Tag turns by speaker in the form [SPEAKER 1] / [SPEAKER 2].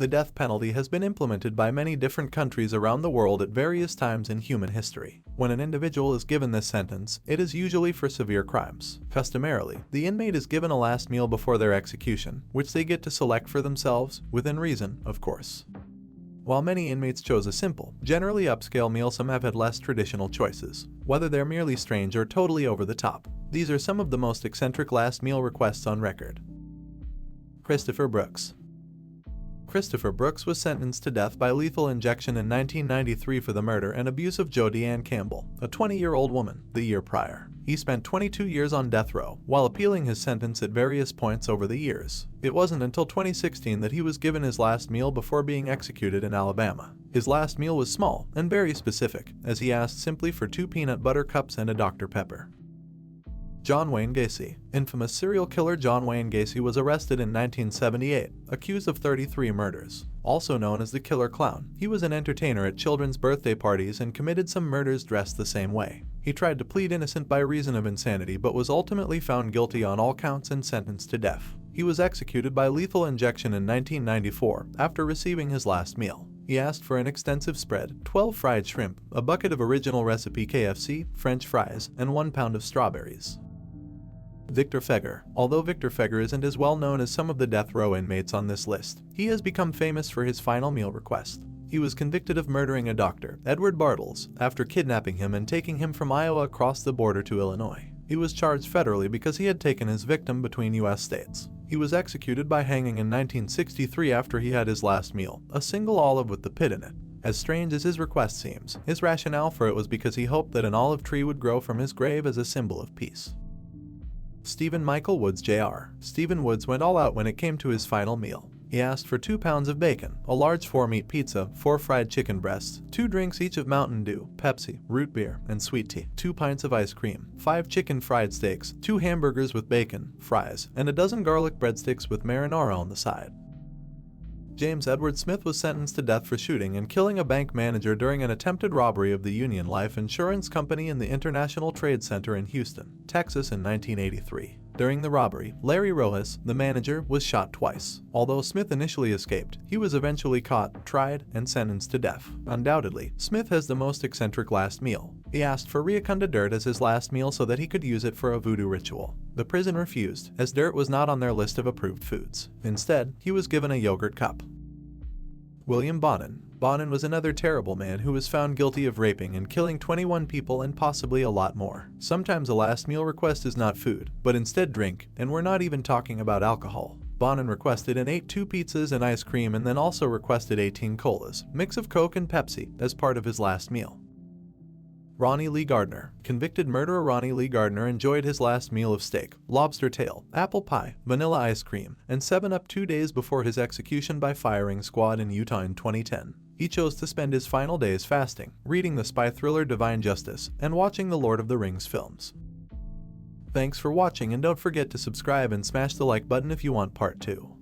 [SPEAKER 1] The death penalty has been implemented by many different countries around the world at various times in human history. When an individual is given this sentence, it is usually for severe crimes. Customarily, the inmate is given a last meal before their execution, which they get to select for themselves, within reason, of course. While many inmates chose a simple, generally upscale meal, some have had less traditional choices, whether they're merely strange or totally over the top. These are some of the most eccentric last meal requests on record. Christopher Brooks. Christopher Brooks was sentenced to death by lethal injection in 1993 for the murder and abuse of Jodianne Campbell, a 20-year-old woman, the year prior. He spent 22 years on death row, while appealing his sentence at various points over the years. It wasn't until 2016 that he was given his last meal before being executed in Alabama. His last meal was small and very specific, as he asked simply for 2 peanut butter cups and a Dr. Pepper. John Wayne Gacy. Infamous serial killer John Wayne Gacy was arrested in 1978, accused of 33 murders. Also known as the Killer Clown, he was an entertainer at children's birthday parties and committed some murders dressed the same way. He tried to plead innocent by reason of insanity but was ultimately found guilty on all counts and sentenced to death. He was executed by lethal injection in 1994 after receiving his last meal. He asked for an extensive spread, 12 fried shrimp, a bucket of original recipe KFC, French fries, and 1 pound of strawberries. Victor Feger. Although Victor Feger isn't as well known as some of the death row inmates on this list, he has become famous for his final meal request. He was convicted of murdering a doctor, Edward Bartles, after kidnapping him and taking him from Iowa across the border to Illinois. He was charged federally because he had taken his victim between U.S. states. He was executed by hanging in 1963 after he had his last meal, a single olive with the pit in it. As strange as his request seems, his rationale for it was because he hoped that an olive tree would grow from his grave as a symbol of peace. Stephen Michael Woods Jr. Stephen Woods went all out when it came to his final meal. He asked for 2 pounds of bacon, a large 4-meat pizza, 4 fried chicken breasts, 2 drinks each of Mountain Dew, Pepsi, root beer, and sweet tea, 2 pints of ice cream, 5 chicken fried steaks, 2 hamburgers with bacon, fries, and a dozen garlic breadsticks with marinara on the side. James Edward Smith was sentenced to death for shooting and killing a bank manager during an attempted robbery of the Union Life Insurance Company in the International Trade Center in Houston, Texas in 1983. During the robbery, Larry Rojas, the manager, was shot twice. Although Smith initially escaped, he was eventually caught, tried, and sentenced to death. Undoubtedly, Smith has the most eccentric last meal. He asked for Riacunda dirt as his last meal so that he could use it for a voodoo ritual. The prison refused, as dirt was not on their list of approved foods. Instead, he was given a yogurt cup. William Bonin. Bonin was another terrible man who was found guilty of raping and killing 21 people and possibly a lot more. Sometimes a last meal request is not food, but instead drink, and we're not even talking about alcohol. Bonin requested and ate 2 pizzas and ice cream and then also requested 18 colas, mix of Coke and Pepsi, as part of his last meal. Ronnie Lee Gardner. Convicted murderer Ronnie Lee Gardner enjoyed his last meal of steak, lobster tail, apple pie, vanilla ice cream, and 7-Up 2 days before his execution by firing squad in Utah in 2010. He chose to spend his final days fasting, reading the spy thriller Divine Justice, and watching the Lord of the Rings films. Thanks for watching, and don't forget to subscribe and smash the like button if you want part 2.